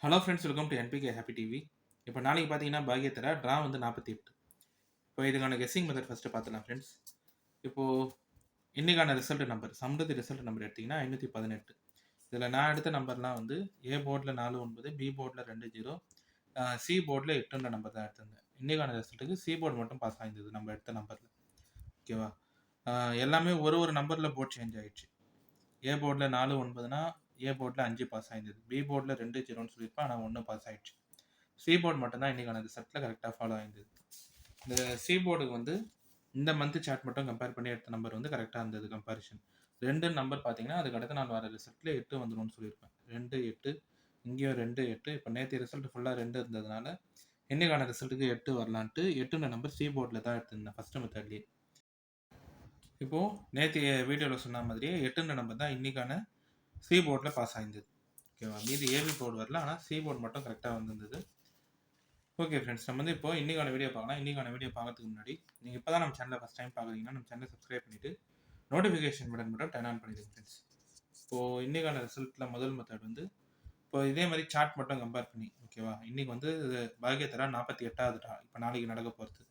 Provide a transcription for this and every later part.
Hello friends, welcome to NPK happy TV. இப்போ நாளைக்கு பார்த்தீங்கன்னா பாக்கியத்தில் ட்ரா வந்து 48. இப்போ இதுக்கான கெஸ்ஸிங் மெத்தட் ஃபஸ்ட்டு பார்த்துலாம் ஃப்ரெண்ட்ஸ். இப்போது இன்னைக்கான result number Samriddhi result number எடுத்திங்கன்னா 518. இதில் நான் எடுத்த நம்பர்லாம் வந்து ஏ போர்டில் 49, பி போர்டில் 20, சி போர்டில் 8ன்ற நம்பர் தான் எடுத்திருந்தேன். இன்னைக்கான ரிசல்ட்டுக்கு சி போர்டு மட்டும் பாஸ் ஆகிருந்தது நம்ம எடுத்த நம்பரில். ஓகேவா? எல்லாமே ஒரு ஒரு நம்பரில் போர்ட் சேஞ்ச் ஆகிடுச்சு. ஏ போர்டில் 49னா ஏ போர்டில் 5 பாஸ் ஆகிருந்தது. பி போர்டில் 20ன்னு சொல்லியிருப்பேன், ஆனால் 1 பாஸ் ஆகிடுச்சு. சி போர்டு மட்டும்தான் இன்றைக்கான ரிசல்ட்டில் கரெக்டாக ஃபாலோ ஆகிருந்தது. இந்த சி போர்டுக்கு வந்து இந்த மந்த் சார்ட் மட்டும் கம்பேர் பண்ணி எடுத்த நம்பர் வந்து கரெக்டாக இருந்தது கம்பேரிஷன். 2 நம்பர் பார்த்தீங்கன்னா அதுக்கு அடுத்த நாள் வர ரிசல்ட்டில் 8 வந்துடும்னு சொல்லியிருப்பேன். 2, 8, இங்கேயும் 2, 8. இப்போ நேற்று ரிசல்ட் ஃபுல்லாக 2 இருந்ததுனால இன்னைக்கான ரிசல்ட்டுக்கு 8 வரலான்ட்டு 8ன்ற நம்பர் சி போர்டில் தான் எடுத்திருந்தேன் ஃபஸ்ட்டு மெத்தட்லேயே. இப்போது நேற்று வீடியோவில் சொன்ன மாதிரியே 8ன்ற நம்பர் தான் இன்றைக்கான சி போர்டில் பாஸ் ஆகிருந்தது. ஓகேவா? மீதி ஏபி போர்டு வரல, ஆனால் சி போர்டு மட்டும் கரெக்டாக வந்திருந்தது. ஓகே ஃப்ரெண்ட்ஸ், நம்ம வந்து இப்போ இன்றைக்கான வீடியோ பார்க்கலாம். இன்றைக்கான வீடியோ பார்க்கறதுக்கு முன்னாடி நீங்கள் இப்போ தான் நம்ம சேனலை ஃபஸ்ட் டைம் பார்க்குறீங்கன்னா நம்ம சேனலை சப்ஸ்கிரைப் பண்ணிவிட்டு நோட்டிஃபிகேஷன் பட்டன் மட்டும் டர்ன் ஆன் பண்ணிடுங்க ஃப்ரெண்ட்ஸ். இப்போது இன்றைக்கான ரிசல்ட்டில் முதல் மெத்தட் வந்து இப்போ இதே மாதிரி சார்ட் மட்டும் கம்பேர் பண்ணி, ஓகேவா? இன்றைக்கி வந்து பாக்கியத்தரா 48வது ட்ரா, இப்போ நாளைக்கு நடக்க போகிறது.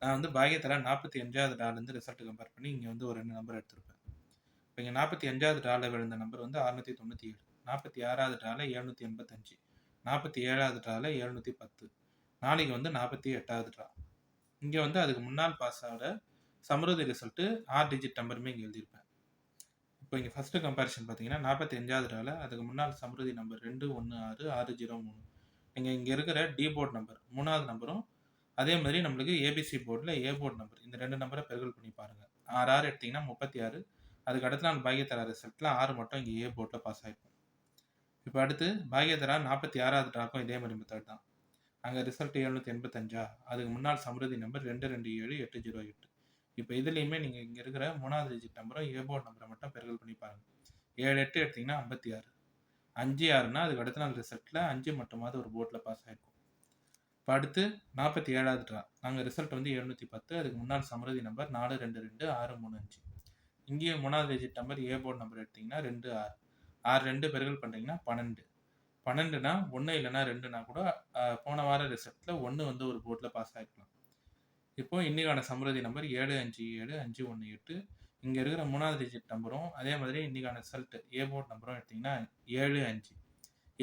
நான் வந்து பாக்கியத்தரா 45வது ட்ராலேருந்து ரிசல்ட் கம்பேர் பண்ணி இங்கே வந்து ஒரு 2 நம்பர் எடுத்திருப்பேன். இப்போ இங்கே 45வது ட்ராவில் விழுந்த நம்பர் வந்து 697, 46வது ட்ராவில் 785, 47வது ட்ராவில் 710, நாளைக்கு வந்து 48வது ட்ரா. இங்கே வந்து அதுக்கு முன்னால் பாஸ் ஆகிற சம்ருதி ரிசல்ட்டு 6 டிஜிட் நம்பருமே இங்கே எழுதியிருப்பேன். இப்போ இங்கே ஃபஸ்ட்டு கம்பேரிஷன் பார்த்தீங்கன்னா 45வது ட்ராவில் அதுக்கு முன்னால் சம்ருதி நம்பர் 216603. நீங்கள் இங்கே இருக்கிற டி போர்டு நம்பர் 3வது நம்பரும் அதே மாதிரி நம்மளுக்கு ஏபிசி போர்டில் ஏ போர்டு நம்பர் இந்த 2 நம்பரை பெருகல் பண்ணி பாருங்கள். 6 எடுத்திங்கன்னா 36. அதுக்கு அடுத்த நாள் பாக்கியத்தரா ரிசல்ட்டில் 6 மட்டும் இங்கே ஏ போர்டில் பாஸ் ஆகிருக்கும். இப்போ அடுத்து பாக்கியத்தரா 46வது ட்ராக்கும் இதே மாதிரி மெத்தட் தான். அங்கே ரிசல்ட் 785. அதுக்கு முன்னால் சம்ருதி நம்பர் 227808. இப்போ இதுலேயுமே நீங்கள் இங்கே இருக்கிற 3வது டிஜிட் நம்பரும் ஏ போர்டு நம்பரை மட்டும் பெருகல் பண்ணி பாருங்கள். 7, 8 எடுத்திங்கன்னா 56. 5, 6னா அதுக்கு அடுத்த நாள் ரிசல்ட்டில் 5 மட்டுமாவது ஒரு போர்டில் பாஸ் ஆகிருக்கும். இப்போ அடுத்து 47வது ட்ரா. நாங்கள் ரிசல்ட் வந்து 710. அதுக்கு முன்னால் சம்ருதி நம்பர் 422635. இங்கேயும் 3வது digit number A board number எடுத்திங்கன்னா 2, 6. 6, 2 பெருகல் பண்ணுறீங்கன்னா 12. 12னா 1 இல்லைனா 2னா கூட போன வார ரிசல்ட்டில் 1 வந்து ஒரு போர்டில் பாஸ் ஆகிருக்கலாம். இப்போ இன்றைக்கான சம்ருதி நம்பர் 757518. இங்கே இருக்கிற 3வது டிஜிட் நம்பரும் அதே மாதிரி இன்றைக்கான ரிசல்ட் ஏ போர்டு நம்பரும் எடுத்திங்கன்னா 75.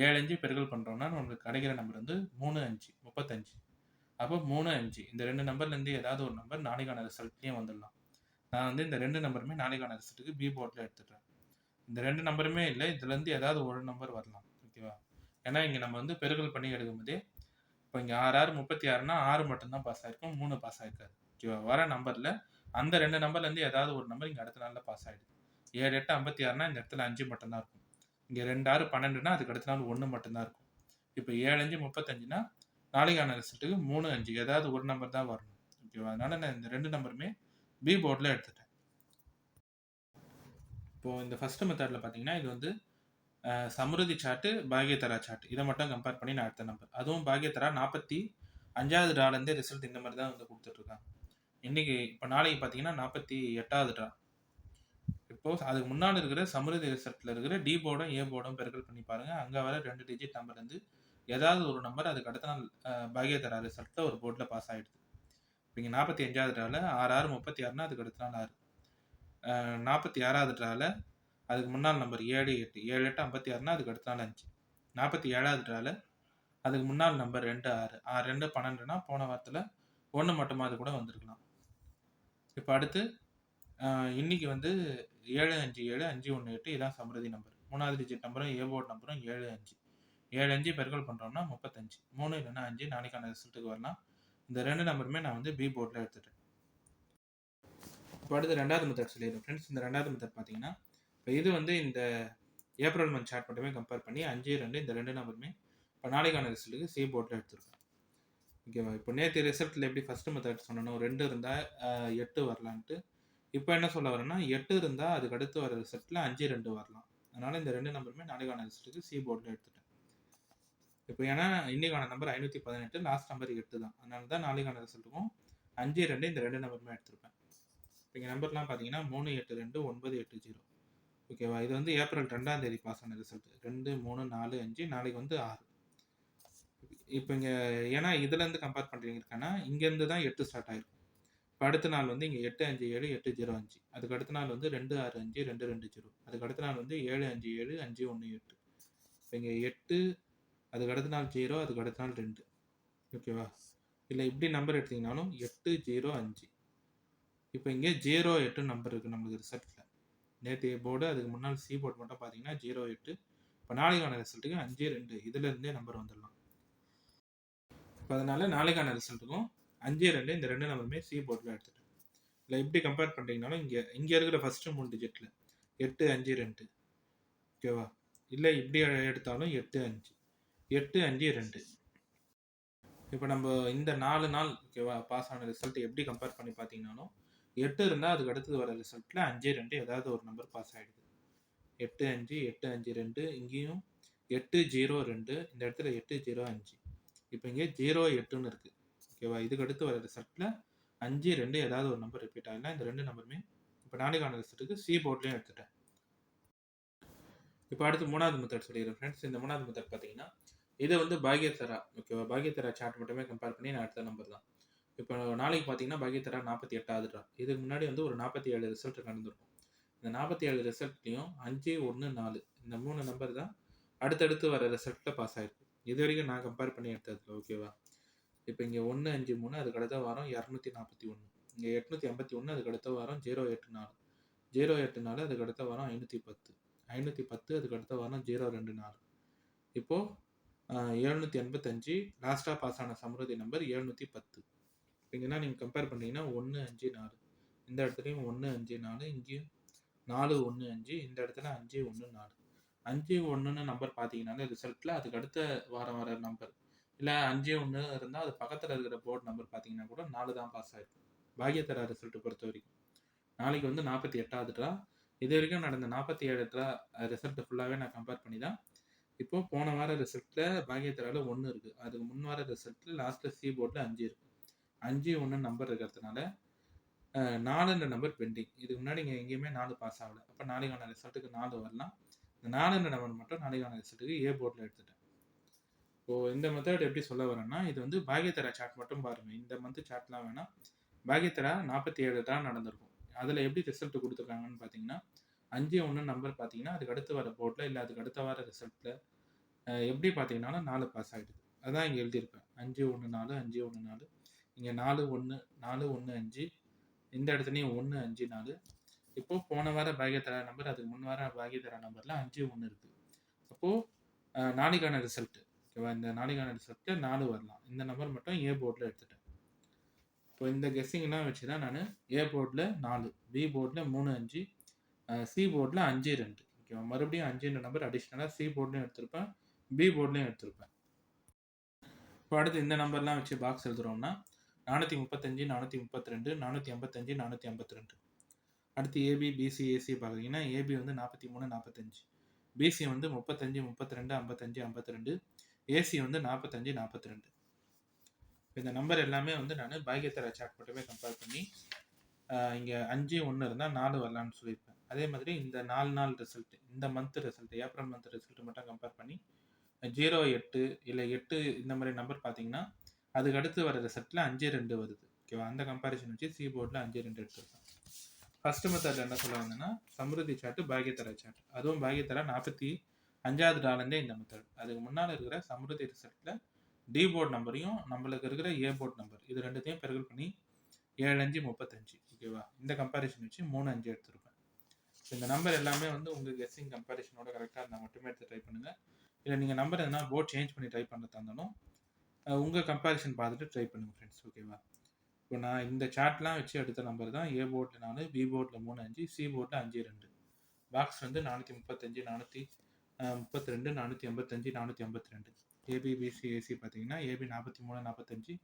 75 பெருகல் பண்ணுறோம்னா நம்மளுக்கு கிடைக்கிற நம்பர் வந்து 35, 35. அப்போ 35 இந்த 2 நம்பர்லேருந்து ஏதாவது ஒரு நம்பர் நாளைக்கான ரிசல்ட்லேயும் வந்துடலாம். நான் வந்து இந்த 2 நம்பருமே நாளைக்கான ரிசல்ட்டுக்கு பி போர்டில் எடுத்துடுறேன். இந்த 2 நம்பருமே இல்லை, இதுலேருந்து ஏதாவது ஒரு நம்பர் வரலாம். ஓகேவா? ஏன்னா இங்கே நம்ம வந்து பெருகல் பண்ணி எடுக்கும்போதே இப்போ இங்கே 6, 6, 36னா 6 மட்டும்தான் பாஸ் ஆகிருக்கும், 3 பாஸ் ஆகிருக்காது. ஓகேவா? வர நம்பரில் அந்த 2 நம்பர்லேருந்து ஏதாவது ஒரு நம்பர் இங்கே அடுத்த நாளில் பாஸ் ஆகிடுது. 7, 8, 56னா இந்த இடத்துல 5 மட்டும்தான் இருக்கும். இங்கே 2, 6, 12னா அதுக்கு அடுத்த நாள் 1 மட்டும்தான் இருக்கும். இப்போ 7, 5, 35னா நாளைக்கான ரிசல்ட்டுக்கு 3, 5 ஏதாவது ஒரு நம்பர் தான் வரணும். ஓகேவா? அதனால் நான் இந்த 2 நம்பருமே பி போர்டில் எடுத்துட்டேன். இப்போது இந்த ஃபஸ்ட்டு மெத்தடில் பார்த்தீங்கன்னா இது வந்து சம்ருதி சார்ட்டு, பாக்கியத்தரா சார்ட் இதை மட்டும் கம்பேர் பண்ணி நான் எடுத்த நம்பர். அதுவும் பாக்கியத்தரா 45வது ட்ராலேருந்தே ரிசல்ட் இந்த மாதிரி தான் வந்து கொடுத்துட்ருக்காங்க. இன்றைக்கி இப்போ நாளைக்கு பார்த்தீங்கன்னா 48வது ட்ரா. இப்போது அதுக்கு முன்னாடி இருக்கிற சம்ருதி ரிசல்ட்டில் இருக்கிற டி போர்டும் ஏ போர்டும் பெருக்கல் பண்ணி பாருங்கள். அங்கே வர 2 டிஜிட் நம்பர்லேருந்து ஏதாவது ஒரு நம்பர் அதுக்கு அடுத்த நாள் பாக்கியத்தரா ரிசல்ட்டில் ஒரு போர்டில் பாஸ் ஆகிடுது. இப்போ இங்கே 45வது ட்ராவில் 6, 6, 36னா அதுக்கு அடுத்த நாள் 6. 46வது ட்ராவில் அதுக்கு முன்னாள் நம்பர் 7, 8. 7, 8, 56னா அதுக்கு அடுத்த நாள் 5. 47வது ட்ராவில் அதுக்கு முன்னாள் நம்பர் 2, 6. 6, 2, 12னா போன வாரத்தில் 1 மட்டுமாவது கூட வந்திருக்கலாம். இப்போ அடுத்து இன்றைக்கி வந்து 757 இதான் சம்ருதி நம்பர். 3வது டிஜிட் நம்பரும் ஏ போர்டு நம்பரும் 75. 75 பெருக்கல் பண்ணுறோம்னா 35. 3 இல்லைனா 5 நாளைக்கான ரிசல்ட்டுக்கு வரலாம். இந்த 2 நம்பருமே நான் வந்து பி போர்டில் எடுத்துட்டேன். இப்போ அடுத்து 2வது மெத்தட் சொல்லிடுறேன் ஃப்ரெண்ட்ஸ். இந்த 2வது மெத்தட் பார்த்தீங்கன்னா இப்போ இது வந்து இந்த ஏப்ரல் மந்த் சார்ட் மட்டுமே கம்பேர் பண்ணி 5, 2 இந்த 2 நம்பருமே இப்போ நாளைக்கான ரிசல்ட்டுக்கு சி போர்டில் எடுத்துருக்கேன். ஓகேவா? இப்போ நேற்று ரிசல்ட்டில் எப்படி ஃபஸ்ட்டு மெத்தட் சொன்னோம் 2 இருந்தால் 8 வரலான்ட்டு. இப்போ என்ன சொல்ல வரேன்னா 8 இருந்தால் அதுக்கு அடுத்து வர ரிசல்ட்டில் 5, 2 வரலாம். அதனால் இந்த 2 நம்பருமே நாளைக்கான ரிசல்ட்டுக்கு சி போர்டில் எடுத்துட்டேன். இப்போ ஏன்னா இன்றைக்கான நம்பர் 518, லாஸ்ட் நம்பர் 8 தான். அதனால தான் நாளைக்கான ரிசல்ட்டுக்கும் 5, 2 இந்த 2 நம்பருமே எடுத்திருப்பேன். இப்போ இங்கே நம்பர்லாம் பார்த்தீங்கன்னா 382 980. ஓகேவா? இது வந்து ஏப்ரல் 2ஆம் தேதி பாஸ் ஆன ரிசல்ட். 2, 3, 4, 5 நாளைக்கு வந்து 6. இப்போ இங்கே ஏன்னா இதுலேருந்து கம்பேர் பண்ணுறீங்கன்னா இங்கேருந்து தான் 8 ஸ்டார்ட் ஆயிருக்கும். இப்போ அடுத்த நாள் வந்து இங்கே 857 805, அதுக்கு அடுத்த நாள் வந்து 265 220, அதுக்கு அடுத்த நாள் வந்து 757 518. இப்போ இங்கே 8, அதுக்கு அடுத்த நாள் 0, அதுக்கு அடுத்த நாள் 2. ஓகேவா? இல்லை இப்படி நம்பர் எடுத்தீங்கனாலும் 805. இப்போ இங்கே 08 நம்பர் இருக்குது நம்மளுக்கு ரிசல்ட்டில். நேற்று போர்டு, அதுக்கு முன்னால் சி போர்டு மட்டும் பார்த்தீங்கன்னா 08. இப்போ நாளைக்கான ரிசல்ட்டுக்கு 52 இதுலேருந்தே நம்பர் வந்துடலாம். இப்போ அதனால நாளைக்கான ரிசல்ட்டுக்கும் 52 இந்த 2 நம்பருமே சி போர்டில் எடுத்துட்டேன். இல்லை இப்படி கம்பேர் பண்ணுறீங்கனாலும் இங்கே இருக்கிற ஃபஸ்ட்டு 3 டிஜிட்டில் 852. ஓகேவா? இல்லை இப்படி எடுத்தாலும் 85 852. இப்போ நம்ம இந்த 4 நாள் ஓகேவா பாஸ் ஆன ரிசல்ட் எப்படி கம்பேர் பண்ணி பார்த்தீங்கன்னாலும் 8 இருந்தால் அதுக்கு அடுத்தது வர ரிசல்ட்டில் 52 ஏதாவது ஒரு நம்பர் பாஸ் ஆகிடுது. 85 852, இங்கேயும் 802, இந்த இடத்துல 805. இப்போ இங்கே 08ன்னு இருக்குது. ஓகேவா? இதுக்கு அடுத்து வர ரிசல்ட்டில் 52 ஏதாவது ஒரு நம்பர் ரிப்பீட் ஆகலாம். இந்த 2 நம்பருமே இப்போ நாளைக்கான ரிசல்ட்டுக்கு சி போர்ட்லேயும் எடுத்துட்டேன். இப்போ அடுத்து 3வது மெத்தட் சொல்லிடுறேன் ஃப்ரெண்ட்ஸ். இந்த 3வது மெத்தட் பார்த்தீங்கன்னா இதை வந்து பாக்யத்தரா ஓகேவா பாக்யத்தரா சார்ட் மட்டுமே கம்பேர் பண்ணி நான் எடுத்த நம்பர் தான். இப்போ நாளைக்கு பார்த்தீங்கன்னா பாக்யத்தரா 48வது ட்ரா. இதுக்கு முன்னாடி வந்து ஒரு 47 ரிசல்ட் நடந்திருக்கும். இந்த 47 ரிசல்ட்லையும் 5 1 4 இந்த 3 நம்பர் தான் அடுத்தடுத்து வர ரிசல்ட்டில் பாஸ் ஆகிருக்கு. இது வரைக்கும் நான் கம்பேர் பண்ணி எடுத்ததில்ல. ஓகேவா? இப்போ இங்கே 153, அதுக்கு அடுத்த வாரம் 241, இங்கே 851, அதுக்கு அடுத்த வாரம் 084 084, அதுக்கு அடுத்த வாரம் 510 510, அதுக்கு அடுத்த வாரம் 024. இப்போது 785 லாஸ்ட்டாக பாஸ் ஆன சம்ருதி நம்பர் 710. இங்கன்னா நீங்கள் கம்பேர் பண்ணிங்கன்னா 154, இந்த இடத்துலையும் 154, இங்கேயும் 415, இந்த இடத்துல 514 5-1ன்னு நம்பர் பார்த்தீங்கன்னாலே ரிசல்ட்டில் அதுக்கு அடுத்த வாரம் வர நம்பர் இல்லை 5-1 இருந்தால் அது பக்கத்தில் இருக்கிற போர்டு நம்பர் பார்த்தீங்கன்னா கூட 4 தான் பாஸ் ஆகிருக்கும். பாக்யத்தரா ரிசல்ட்டு பொறுத்த வரைக்கும் நாளைக்கு வந்து 48வது ட்ரா. இது வரைக்கும் நடந்த 47 ட்ரா ரிசல்ட்டு ஃபுல்லாகவே நான் கம்பேர் பண்ணி தான் இப்போது போன வார ரிசல்ட்டில் பாக்யத்தராவில் 1 இருக்குது. அதுக்கு முன் வார ரிசல்ட்டில் லாஸ்ட்டில் சி போர்டில் 5 இருக்குது. 5-1 நம்பர் இருக்கிறதுனால 4ன்ற நம்பர் பெண்டிங். இதுக்கு முன்னாடி இங்கே எங்கேயுமே 4 பாஸ் ஆகலை. அப்போ நாளைக்கான ரிசல்ட்டுக்கு 4 வரலாம். இந்த 4ன்ற நம்பர் மட்டும் நாளைக்கான ரிசல்ட்டுக்கு ஏ போர்டில் எடுத்துட்டேன். இப்போது இந்த மெத்தட் எப்படி சொல்ல வரேன்னா இது வந்து பாக்யத்தரா சார்ட் மட்டும் பாருங்கள். இந்த மந்த்து சார்ட்லாம் வேணாம். பாக்யத்தரா 47 தான் நடந்திருக்கும். அதில் எப்படி ரிசல்ட் கொடுத்துருக்காங்கன்னு பார்த்தீங்கன்னா 5-1 நம்பர் பார்த்தீங்கன்னா அதுக்கு அடுத்து வர போர்டில் இல்லை அதுக்கு அடுத்த வார ரிசல்ட்டில் எப்படி பார்த்தீங்கன்னாலும் 4 பாஸ் ஆகிடுது. அதான் இங்கே எழுதியிருப்பேன் 5-1-4 5-1-4, இங்கே 4-1 4-1-5, இந்த இடத்துலையும் 1-5-4. இப்போது போன வார பாக்யத்தரா நம்பர் அதுக்கு முன் வார பாக்யத்தரா நம்பரில் 5-1 இருக்குது. அப்போது நாளைக்கான ரிசல்ட்டு ஓகேவா இந்த நாளைக்கான ரிசல்ட்டில் 4 வரலாம். இந்த நம்பர் மட்டும் ஏ போர்டில் எடுத்துட்டேன். இப்போ இந்த கெஸ்ஸிங்லாம் வச்சு தான் நான் ஏ போர்டில் 4, பி போர்டில் 3-5, சி போர்டில் 5-2 ஓகேவா மறுபடியும் 5ன்ற நம்பர் அடிஷ்னலாக சி போர்ட்லையும் எடுத்திருப்பேன், பி போர்ட்லையும் எடுத்திருப்பேன். இப்போ அடுத்து இந்த நம்பர்லாம் வச்சு பாக்ஸ் எழுதுகிறோம்னா 435 432 485 452. அடுத்து ஏபி பிசி ஏசி பார்க்குறீங்கன்னா ஏபி வந்து 43 45, பிசி வந்து 35 32 55 52, ஏசி வந்து 45 42. இந்த நம்பர் எல்லாமே வந்து நான் பாக்யத்தரா சார்ட் மட்டுமே கம்பேர் பண்ணி இங்கே 5-1 இருந்தால் 4 வரலான்னு சொல்லியிருப்பேன். அதே மாதிரி இந்த 4 நாள் ரிசல்ட்டு இந்த month result April month result மட்டும் கம்பேர் பண்ணி 0-8 இல்லை 8 இந்த மாதிரி நம்பர் பார்த்தீங்கன்னா அதுக்கு அடுத்து வர ரிசல்ட்டில் 5-2 வருது. ஓகேவா அந்த கம்பேரிசன் வச்சு சி போர்டில் 5-2 எடுத்துருக்கேன். ஃபஸ்ட்டு மெத்தட் என்ன சொல்ல வந்தேன்னா சம்ருதி சார்ட்டு பாக்யத்தரா சார்ட், அதுவும் பாக்யத்தரா 45வது டாலர்லேயே இந்த மெத்தட். அதுக்கு முன்னால் இருக்கிற சம்ருதி ரிசல்ட்டில் டி போர்டு நம்பரையும் நம்மளுக்கு இருக்கிற ஏ போர்டு நம்பர் இது ரெண்டுத்தையும் பெருகல் பண்ணி 7-5-35 ஓகேவா இந்த கம்பேரிசன் வச்சு 3-5 எடுத்துருப்பேன். இந்த நம்பர் எல்லாமே வந்து உங்கள் கெஸ்ஸிங் கம்பேரிசனோட கரெக்டாக இருந்தால் மட்டுமே எடுத்து ட்ரை பண்ணுங்கள். இல்லை நீங்கள் நம்பர் எதனா போர்ட் சேஞ்ச் பண்ணி ட்ரை பண்ணுறதா இருந்தாலும் உங்கள் கம்பேரிசன் பார்த்துட்டு ட்ரை பண்ணுங்கள் ஃப்ரெண்ட்ஸ். ஓகேவா இப்போ நான் இந்த சார்ட்லாம் வச்சு எடுத்த நம்பர் தான் ஏ போர்டில் 4, பி போர்டில் 3-5, சி போர்டில் 5-2. பாக்ஸ் வந்து 435 432 485 452. ஏபி பிசி ஏசி பார்த்தீங்கன்னா ஏபி 43 45,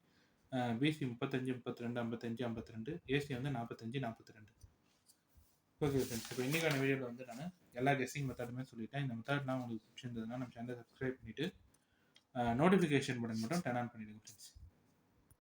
பிசி 35 32 55 52, ஏசி வந்து 45 42. ஓகே ஃப்ரெண்ட்ஸ் இப்போ இன்றைக்கான வீடியோவில் வந்து நான் எல்லா கெஸ்ஸிங் மெத்தடுமே சொல்லிட்டேன். இந்த மெத்தட்லாம் உங்களுக்கு பிடிச்சிருந்ததுன்னா நம்ம சேனலை சப்ஸ்கிரைப் பண்ணிவிட்டு நோட்டிஃபிகேஷன் பட்டன் மட்டும் டர்ன் ஆன் பண்ணிவிடுங்க ஃப்ரெண்ட்ஸ்.